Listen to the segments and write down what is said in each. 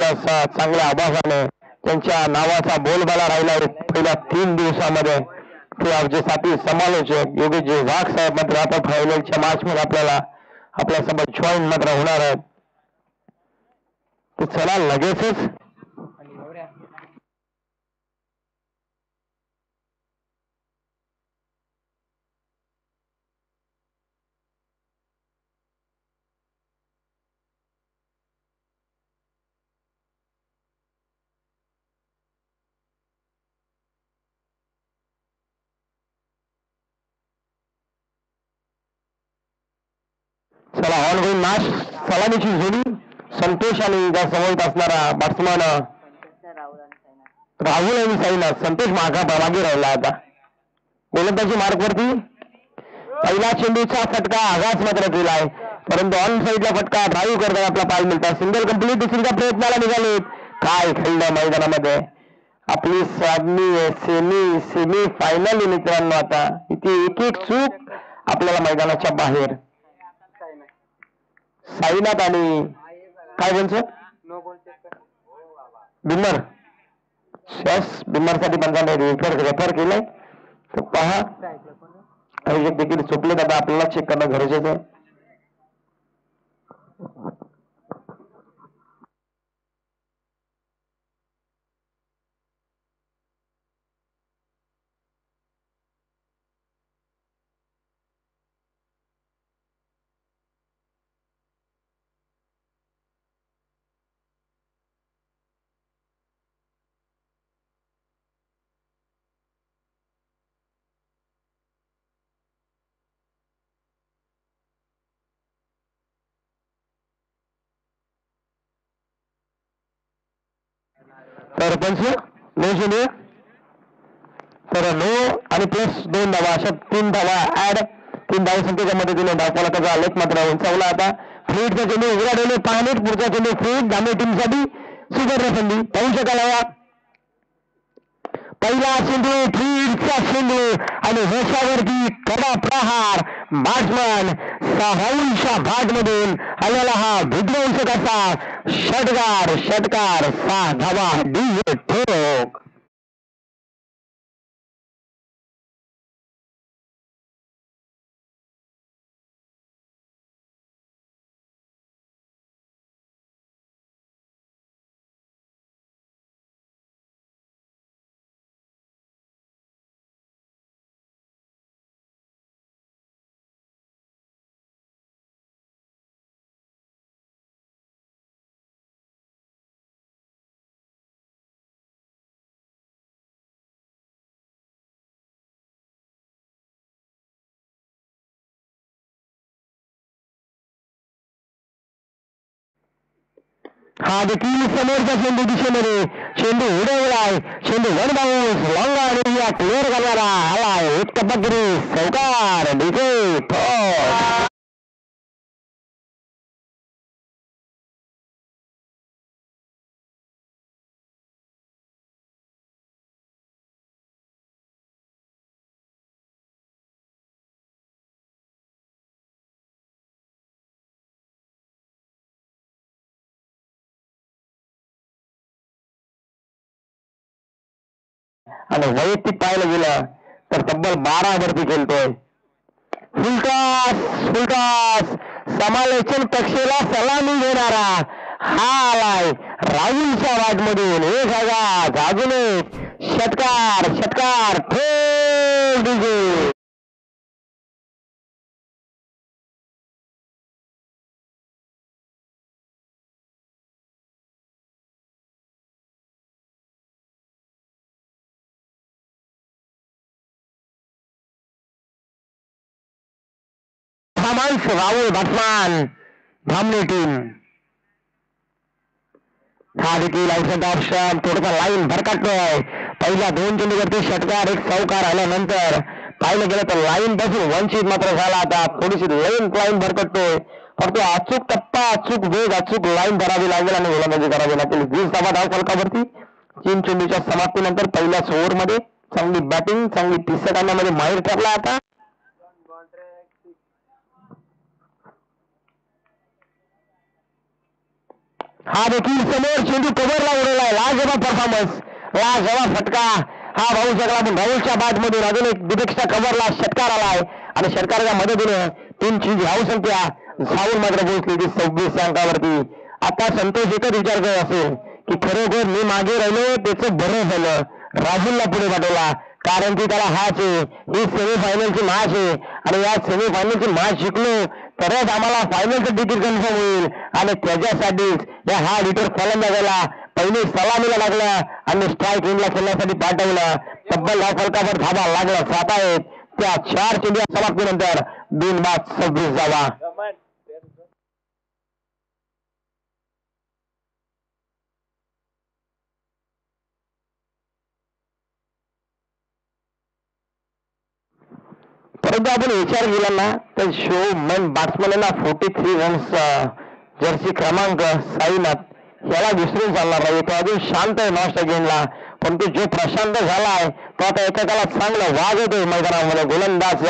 असा चांगल्या आवाजाने त्यांच्या नावाचा बोलबाला राहिला पहिल्या 3 दिवसामध्ये. ते आमचे साथी समालोचक योगेश वाघ साहेब मात्र आता फायनलच्या मॅच मध्ये आपल्याला आपल्यासोबत जॉईन मात्र होणार आहेत. चला लगेचच चला ऑन गोईंग मॅच. सलामीची जोडी संतोष आणि त्या समोर असणारा बॅट्समन राहुल आणि साईनाथ. संतोष मागे राहिला आता गोलंदाजी मार्कवरती. पहिला चेंडूचा फटका आघात मात्र केलाय परंतु ऑन साईडला फटका ड्राईव्ह करताना आपला पाय मिळतात. सिंगल कंप्लीट दुसरीच्या प्रयत्नाला निघालेत. काय खेळलं मैदानामध्ये आपली सेमी फायनल मित्रांनो. आता इथे एक एक चूक आपल्याला मैदानाच्या बाहेर. साईनाथ आणि काय बोलतो बिम्मर. यस बिम्मर साठी पंचाने रेफर केलंय. तर पहा आयोजक देखील चुकलेत. आता आपल्याला चेक करणं गरजेचं आहे. तर पंच नो चेंडू तर नो आणि प्लस 2 धावा अशा 3 धावा ऍड. 3 धाव संख्येच्या मदतीने धावफलकाचा आलेख मात्र उंचावला. आता फ्रीडचा चेंडू उघडा पाहणे. पुढचा चेंडू फ्रीड धामे टीमसाठी सुवर्ण संधी पाहू शकाल. पहिला चेंडू फ्रीडचा चेंडू आणि वर्षावरती कडा प्रहार. बॅट्समन राहुलच्या बॅटमधून आलेला हा विध्वंसक असा षटकार 6 धावा डीजे ठोक. हा देखील समोरच्या चेंडू दिशेमध्ये चेंडू उडवलाय. चेंडू वन बाउन्स लॉंग आणि या क्लिअर करणारा आलाय एक टपकगिरी चौकार डीजे ठोक. आणि वैयक्तिक पाहायला गेलं तर तब्बल 12 वरती खेळतोय. फुलटॉस समालोचन कक्षेला सलामी घेणारा हा आलाय राहुलच्या वाटमधून. एक आघात अजून एक षटकार थेट DJ. Rahul batsman Dhamane team. हा देखील औषध ऑप्शन थोडासा लाईन भरकटतोय. पहिल्या 2 चेंडूवरती षटकार एक चौकार आल्यानंतर पाहिलं गेलं तर लाईन पासून वंचित मात्र झाला. आता थोडीशी लाईन भरकटतोय. फक्त अचूक टप्पा अचूक वेग अचूक लाईन धरावी लागेल आणि गोलंदाजी करावी लागेल. 20 धावा धाव फलकावरती 3 चेंडूच्या समाप्तीनंतर पहिल्याच ओव्हरमध्ये चांगली बॅटिंग चांगली पिसट आणण्यामध्ये माहीर ठरला. आता हा देखील समोर चेंडू कव्हरला उडवलाय. लाजवाब परफॉर्मन्स, लाजवाब फटका हा भाऊ शकला. पण राहुलच्या बॅट मधून अजून एक दुपेक्षा कव्हरला षटकार आलाय आणि षटकाराच्या मदतीने टीमची धावसंख्या जाऊन मात्र पोहोचली ती 26 अंकावरती. आता संतोष एकच विचार करत असेल की खरोखर मी मागे राहिलो त्याचं बरं झालं, राहुलला पुढे पाठवला, कारण की त्याला हाच आहे, ही सेमीफायनलची मॅच आहे आणि या सेमीफायनलची मॅच जिंकलो तरच आम्हाला फायनलचं तिकीट कन्फर्म होईल आणि त्याच्यासाठीच या हा लिटर फलंदाजाला पहिले सलामीला लागला आणि स्ट्राईक एंडला खेळण्यासाठी पाठवलं. तब्बल फलकावर धाबा लागला 7 आहेत. त्या 4 चेंडू समाप्तीनंतर बिनबाद 26 धावा. परंतु आपण विचार केला ना तर शो मन बॅट्समॅनला 43 रन्स जर्सी क्रमांक साईनाथ याला विसरून चालणार नाही. तो अजून शांत आहे नॉस्ट अगेनला, परंतु जो प्रशांत झालाय तो आता एकेकाला चांगला वाज होतोय मैदानामध्ये. गोलंदाज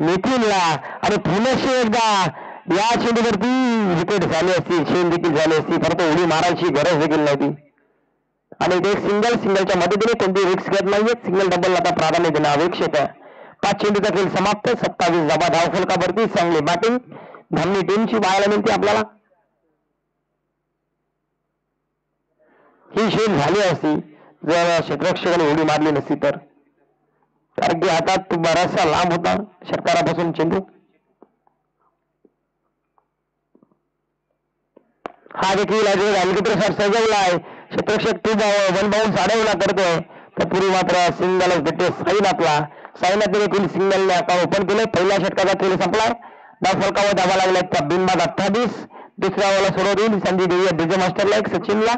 नितीनला आणि पुनश्च एकदा या चेंडूवरती विकेट झाली असती, चेंज देखील झाली असती, परंतु उडी मारायची गरज देखील नव्हती आणि ते सिंगलच्या मदतीने कोणती रिक्स घेत नाहीये. सिंगल डबल आता प्राधान्य देणं अपेक्षित आहे. 5 चेंडूचा खेळ समाप्त. 27 धावा धावफलकावरती. चांगली बॅटिंग धामणी टीमची पाहायला मिळते आपल्याला. ही शेल झाली असती जर क्षेत्ररक्षकाने उडी मारली नसती तर, कारण की आता तो बराचसा लांब होता षटकारापासून चेंडू. हा देखील अलीकडे सजवला आहे. क्षेत्ररक्षक तू वन बाउन्स अडवला करतोय तत्पूर्वी मात्र सिंगलच भेटते साईनाथने देखील सिंगलने अकाउंट ओपन केले. पहिल्या षटकाचा खेळ संपलाय. धावफलकावर धावा लागल्या त्या बिनबाद 28. दुसऱ्या ओव्हरला सोडवतील संधी देऊया डीजे मास्टरला एक सचिनला.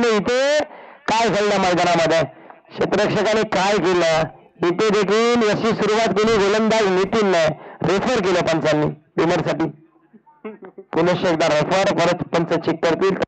इथे काय घडलं मैदानामध्ये, क्षेत्ररक्षकाने काय केलं इथे देखील अशी सुरुवात केली गोलंदाज नितीनने. रेफर केलं पंचांनी विनरसाठी. पुनश्च एकदा रेफर परत पंच चेक करतील.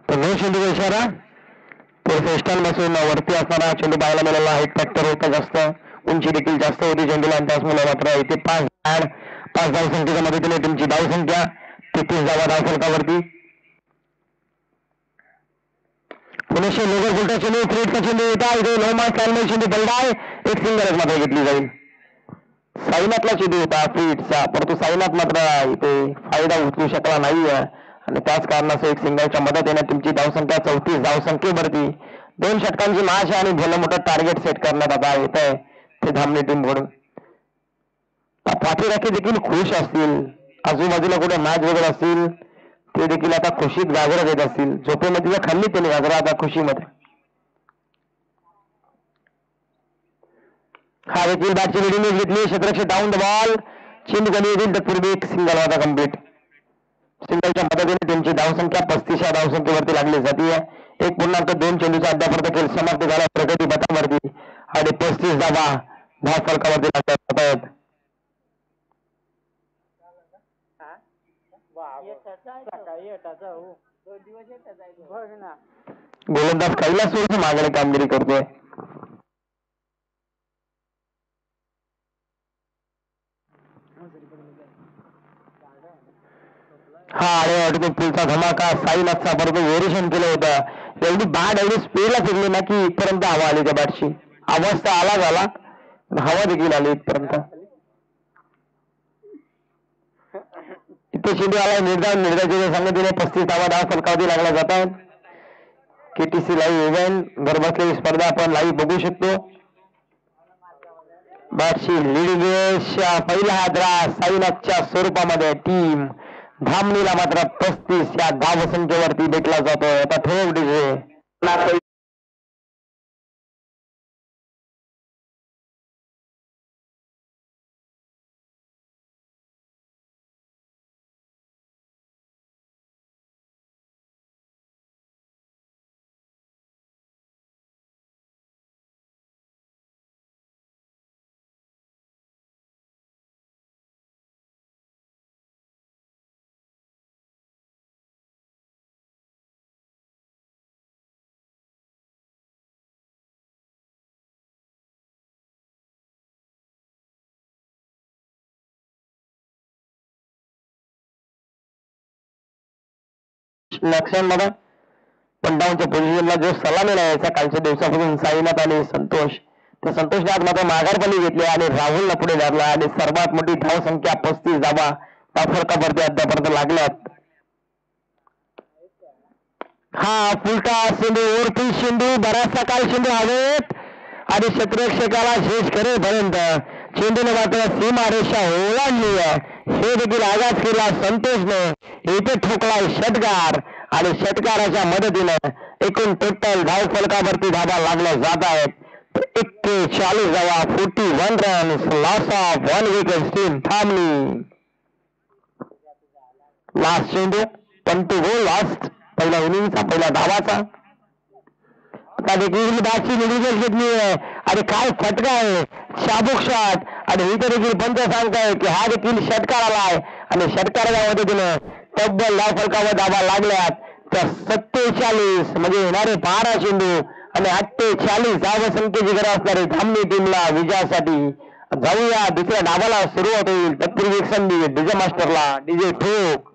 नो चेंडूचा इशारा. थोडंसं पासून वरती असणारा चेंडू पाहायला मिळाला. हाईट फॅक्टर होता जास्त, उंची देखील जास्त होती चेंडूला आणि त्याचमुळे मात्र इथे 5 धावसंख्येच्या मदतीने टीमची धावसंख्या 33 धावा धावफलकावरती. पुनश्च लोगर फुलटा चेंडू फ्रीटचा चेंडू येता इथे नो मार्क चालणार चेंडू बलडाय. एक सिंगलच मात्र घेतली जाईल. साईनाथला चेंडू होता फ्रीटचा, परंतु साईनाथ मात्र इथे फायदा उचलू शकला नाहीये आणि त्याच कारणासह एक सिंगलच्या मदतीने तुमची धावसंख्या 34 धावसंख्येवरती 2 षटकांची मॅच आणि भलं मोठं टार्गेट सेट करण्यात आता येत आहे ते धामणी टीम कडून. पाठीराखे देखील खुश असतील, आजूबाजूला कुठे मॅच वगैरे असतील ते देखील आता खुशीत गाजरत येत असतील. झोपेमध्ये खाल्ली त्यांनी गाजरा आता खुशीमध्ये. एक बॅटची लिडिंग घेतली. क्षेत्ररक्षक डाऊन द बॉल. चेंडू कमी येतील तत्पूर्वी एक सिंगल होता कंप्लीट. सिंगलच्या मदतीने टीमची धावसंख्या 35 या धावसंख्येवरती लागली जाते. 1.2 चेंडूचा अद्यापर्यंत खेळ समाप्त झाला प्रगती पथावरती आणि 35 धावा धाव फलकावरती लागतात आहेत. गोलंदाज कैलास थोडीशी मागणी कामगिरी करतोय. हा आणि पुलचा धमाका साईनाथचा बरोबर व्हेरिएशन केलं होतं. एवढी बॅट एवढी स्पीडला फिरली ना की इथपर्यंत हवा आली त्या बॅटची. आवाज तर आला झाला हवा देखील आली इथपर्यंत. इथे चेंडू आला निर्धाराच्या संगतीने 35 धावा धाव फलकावरती लागला जातात. केटीसी लाईव्ह इव्हेंट घर बसलेली स्पर्धा आपण लाईव्ह बघू शकतो. बॅटची लीडिंग पहिला हादरा साईनाथच्या स्वरूपामध्ये टीम धामणीला मात्र 35 या धावसंख्येवरती भेटला जातोय. आता ठेव डीजे. मध्ये पण डाऊनच्या पोझिशनला जो सलामी यायचा कालच्या दिवसापासून साईनाथ आणि संतोष त्या संतोषने आज मात्र माघारपणी घेतली आणि राहुलला पुढे धरला आणि सर्वात मोठी धावसंख्या 35 धावा त्या फरकावरती अद्यापर्यंत लागल्यात. हा फुलटा शेंडू वरती चेंडू बराचसा काळ चेंडू हवेत आणि क्षेत्ररक्षकाला शेष करेपर्यंत चेंडूने मात्र सीमारेषा ओलांडली आहे. हे देखील आगाज केला संतोषने. इथे ठोकलाय षटकार आणि षटकाराच्या मदतीने एकूण टोटल धाव फलकावरती धावा लागल्या जात आहेत. 41 धावा 41 runs loss of 1 wicket team थांबली. लास्ट चेंडू 20 गोल लास्ट पहिल्या इनिंगचा पहिल्या धावाचा. आता देखील बॅटची निवडून घेतली आहे आणि काय फटका आहे शाबूक शॉट आणि इथे देखील पंच सांगताय की हा देखील षटकार आलाय आणि षटकाराच्या मदतीने तब्बल धाव फलकावर धावा लागल्यात. त्या 47 म्हणजे येणारे 12 चेंडू आणि 48 धावसंख्येची गरज असणारी धामणी टीमला विजयासाठी. जाऊया दुसऱ्या डावाला सुरुवात होईल तत्पूर्वी एक संधी डीजे मास्टरला. डीजे ठोक.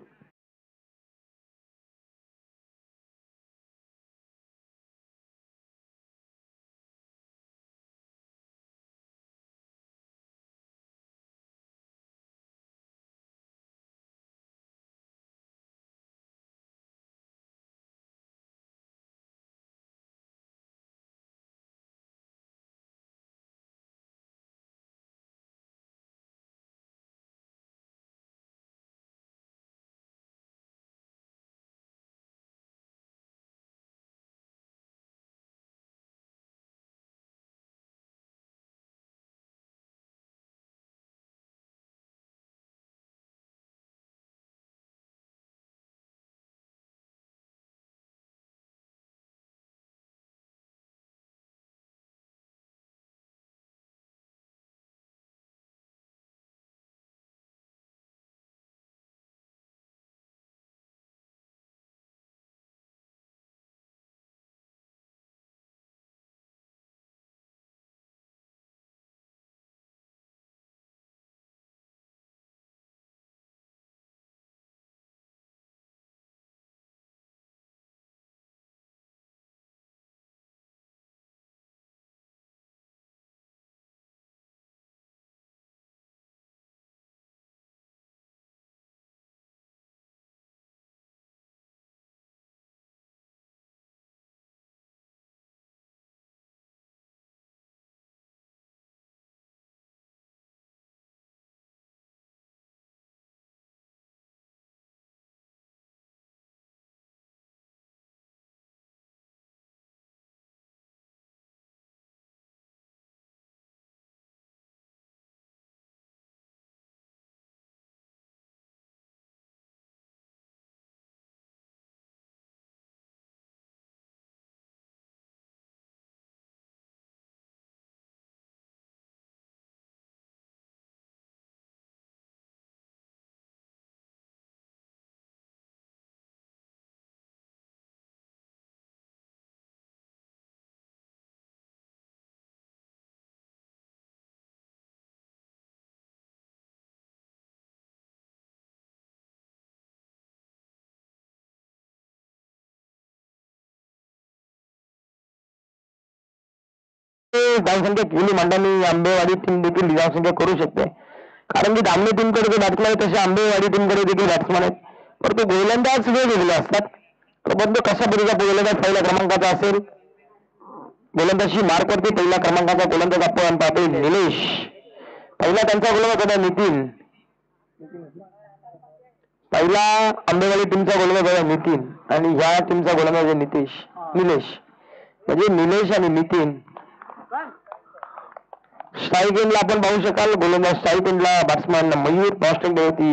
धावसंख्या केली मंडळी आंबेवाडी टीम देखील धावसंख्या करू शकते, कारण की धामणी टीमकडे जे बॅट्समॅन आहेत तसे आंबेवाडी टीमकडे देखील बॅट्समॅन आहेत, परंतु गोलंदाज वेगवेगळे असतात. परंतु कशा पद्धतीचा गोलंदाज पहिल्या क्रमांकाचा असेल, गोलंदाजी मार्कवरती पहिल्या क्रमांकाचा गोलंदाज आपण पाहतोय निलेश. पहिला त्यांचा गोलंदाज होता नितीन, पहिला आंबेवाडी टीमचा गोलंदाज होता नितीन आणि ह्या टीमचा गोलंदाज आहे निलेश. म्हणजे निलेश आणि नितीन. स्ट्राईक एंडला आपण पाहू शकाल गोलंदाज स्ट्राईक एंडला बॅट्समॅन मयूर, बॉस्टन होती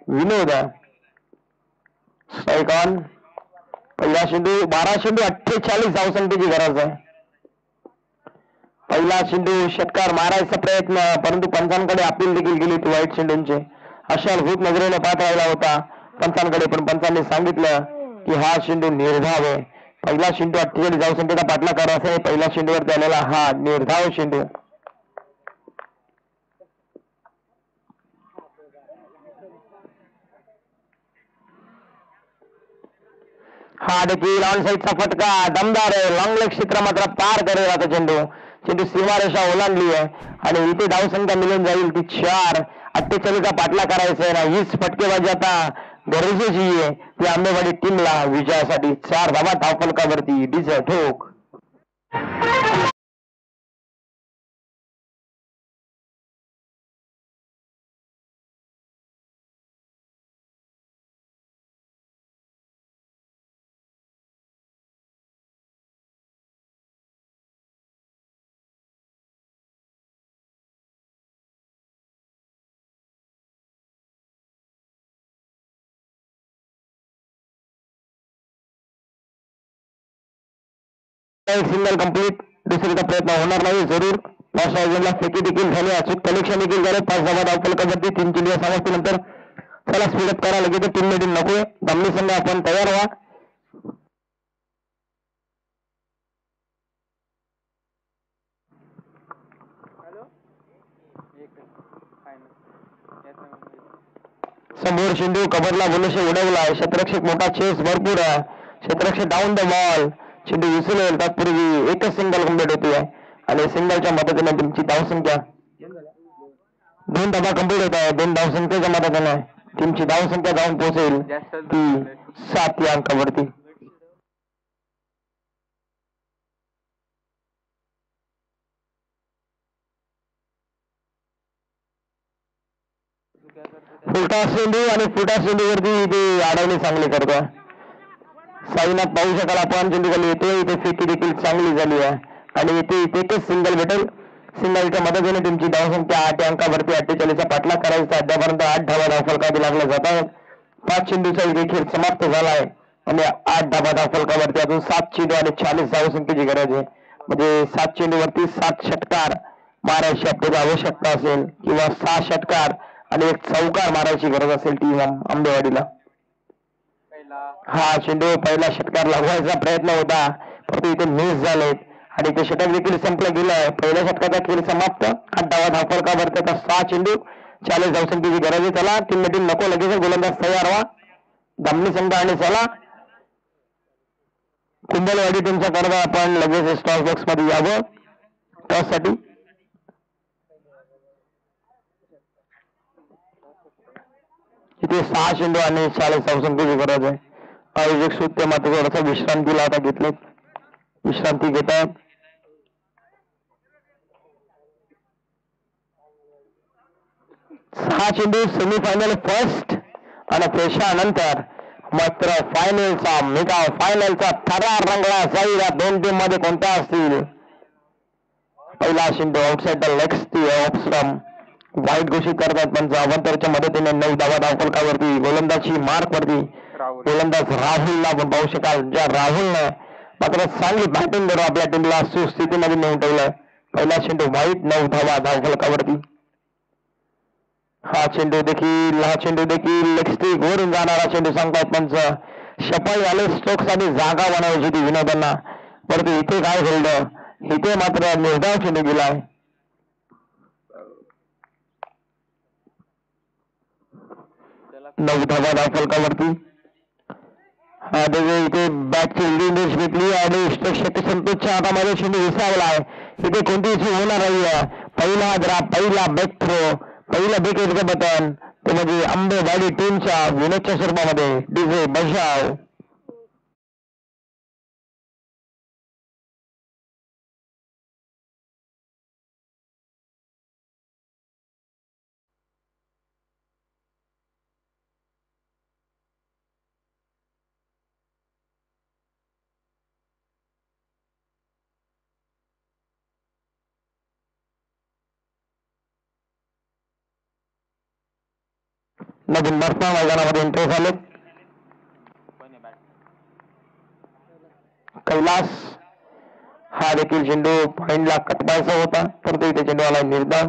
विनोद. Strike on. पहिला चेंडू 1248 धावसंख्येची गरज आहे. पहिला चेंडू षटकार मारायचा प्रयत्न, परंतु पंचांकडे अपील देखील गेली होती वाईट चेंडूंचे. अशा भूत नजरेने पाहत राहिला होता पंचांकडे, पण पंचांनी सांगितलं की हा चेंडू निर्धाव आहे. पहिला चेंडू 48 धावसंख्येचा पाठला करायचा आहे. पहिल्या चेंडूवरती आलेला हा निर्धाव चेंडू. हा देखील ऑन साईडचा फटका दमदार आहे. लॉंग लेग क्षेत्र मात्र पार करेल आता चेंडू. चेंडू सीमारेषा ओलांडली आहे आणि इथे धावसंख्या मिळून जाईल ती 4. 48चा पाठला करायचा आहे ना, हीच फटकेबाजी आता गरजेची आहे ती आंबेवाडी टीमला विजयासाठी. 4 धावा धावफलकावरती. डीजे ठोक. Single complete. दुसरीचा प्रयत्न होणार नाही जरूर. लॉस फेकी देखील झाली, अचूक कलेक्शन देखील झाले. 5 धावा धावफलकावरती. 3 चेंडू समाप्तीनंतर चला स्पीडअप करा लगेच. टीम मीटिंग नकोय. धामणी संघ आपण तयार व्हा. समोर चेंडू कव्हरला बोलशे उडवला. क्षेत्ररक्षक मोठा चेस भरपूर आहे. क्षेत्ररक्षक डाऊन द बॉल. चेंडू विसरेल तत्पूर्वी एकच सिंगल कंप्लीट होती आहे आणि सिंगलच्या मदतीने तुमची धावसंख्या 2 धावा कंप्लीट होत आहे. 2 धावसंख्येच्या मदतीने टीमची धावसंख्या जाऊन पोहोचेल ती 7 या अंकावरती. फुटा चेंडू आणि फुटा चेंडूवरती इथे अडवणी चांगली करतोय साईनाथ. पाहू शकाल आपण चेंडू खाली येते. इथे फेकी देखील चांगली झाली आहे आणि इथे एकच सिंगल भेटेल. सिंगलच्या मदतीने तुमची धावसंख्या 8 अंकावरती. 48चा पाठलाग करायचा. अद्यापर्यंत 8 धावा धावफलकावरती लागल्या जात आहेत. 5 चेंडूचा खेळ समाप्त झाला आहे आणि 8 धावा धावफलकावरती अजून 7 चेंडू आणि 40 धावसंख्येची गरज आहे. म्हणजे 7 चेंडूवरती 7 षटकार मारायची आपल्याला आवश्यकता असेल किंवा 6 षटकार आणि 1 चौकार मारायची गरज असेल टीम आंबेवाडीला. हा चेंडू पहिला षटकार लागवायचा प्रयत्न होता, परंतु इथे मिस झालेत आणि ते षटक देखील संपलं गेलंय. पहिल्या षटकाचा खेळ समाप्त. 8 धावा धावफलकावरती आता 6 चेंडू 40 धावसंख्येची गरज आहे. चला टीम मीटिंग नको, लगेच गोलंदाज तयार व्हा. धामणी संघ आणि चला कुंभलवाडी टीमचा करता आपण लगेच टॉस बॉक्स मध्ये यावं टॉस साठी. इथे 6 चेंडू आणि 40 धावसंख्येची गरज आहे. आयोजक सुद्धा मात्र थोडासा विश्रांतीला आता घेतले, विश्रांती घेत आहेत. 6 चेंडू सेमीफायनल फर्स्ट आणि पेशानंतर मात्र फायनलचा मेगा फायनलचा थरार रंगला जाईल. या 2 टीम मध्ये कोणत्या असतील. पहिला चेंडू outside the leg off stump वाईट घोषित करतात पण अवंतरच्या मदतीने 9 धावा धावफलकावरती. गोलंदाजी मार्क वरती गोलंदाज राहुलला आपण पाहू शकाल. ज्या राहुलने मात्र चांगली बॅटिंग करून आपल्या टीमला सुस्थितीमध्ये नेऊन ठेवलंय. पहिला चेंडू वाईट 9 धावा धावफलकावरती. हा चेंडू देखील लेग स्टिक वरून जाणारा चेंडू सांगतात पंच. सफल झाले स्ट्रोक साठी जागा बनवायची होती विनोदांना, परंतु इथे काय घडलं, इथे मात्र निर्धाव चेंडू गेलाय. नऊ धावा धावफलकावरती. इथे बॅट फिल्डिंग घेतली आणि संतोषच्या हातामध्ये चेंडू विसावला आहे. इथे कोणती चूक होणार नाहीये. पहिला बेक थ्रो, पहिला बेक एजचं बटन ते म्हणजे आंबेवाडी टीमच्या विनोदच्या स्वरूपामध्ये डीजे बजाव. नवीन बसना मैदानामध्ये एंट्री झाले. कैलास हा देखील चेंडू पॉइंटला कटवायचा होता, परंतु इथे चेंडू आला निर्धार.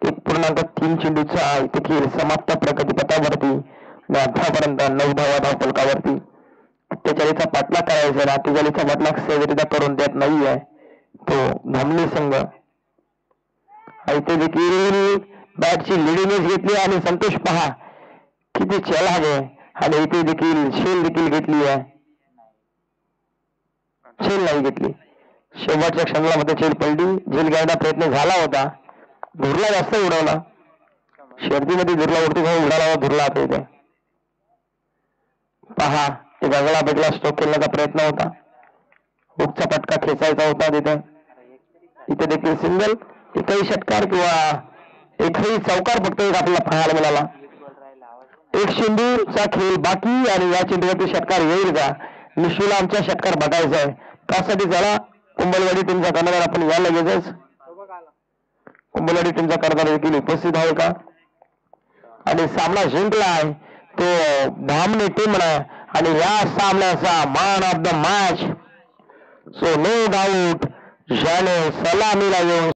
1.3 चेंडूचा देखील समाप्त प्रगतीपथावरती आतापर्यंत 9 धावा धावफलकावरती. 48चा पाठलाग करायचा, 48चा पाठलाग सहजरित्या करून देत नाहीये तो धामणी संघ. इथे देखील बॅटची लिडिंग घेतली आणि संतोष पहा किती चल आहे. आणि इथे देखील शेल देखील घेतली आहे, झेल नाही घेतली. शेवटच्या क्षणाला मध्ये झेल पडली. झेल घ्यायचा प्रयत्न झाला होता, धुरला जास्त उडवला. शर्यतीमध्ये धुरला वरती जाऊन उडाला, धुरला आता इथे पहा. ते गगला बेगला स्टॉप करण्याचा प्रयत्न होता, हुकचा पटका खेचायचा होता तिथे. इथे देखील सिंगल, एकही षटकार किंवा एकही चौकार फक्त एक आपल्याला पाहायला मिळाला. एक चेंडूचा खेळ बाकी आणि या चेंडूवरती षटकार येईल का? निशूला आमचा षटकार बघायचा आहे, त्यासाठी चला कुंभलवाडी टीमचा कर्णधार आपण या लगेचच. कुंभलवाडी टीमचा कर्णधार देखील उपस्थित आहे का? आणि सामना जिंकला आहे तो धामणे टीमने आणि या सामन्याचा man of the match so no doubt ज्याने सलामीला येऊन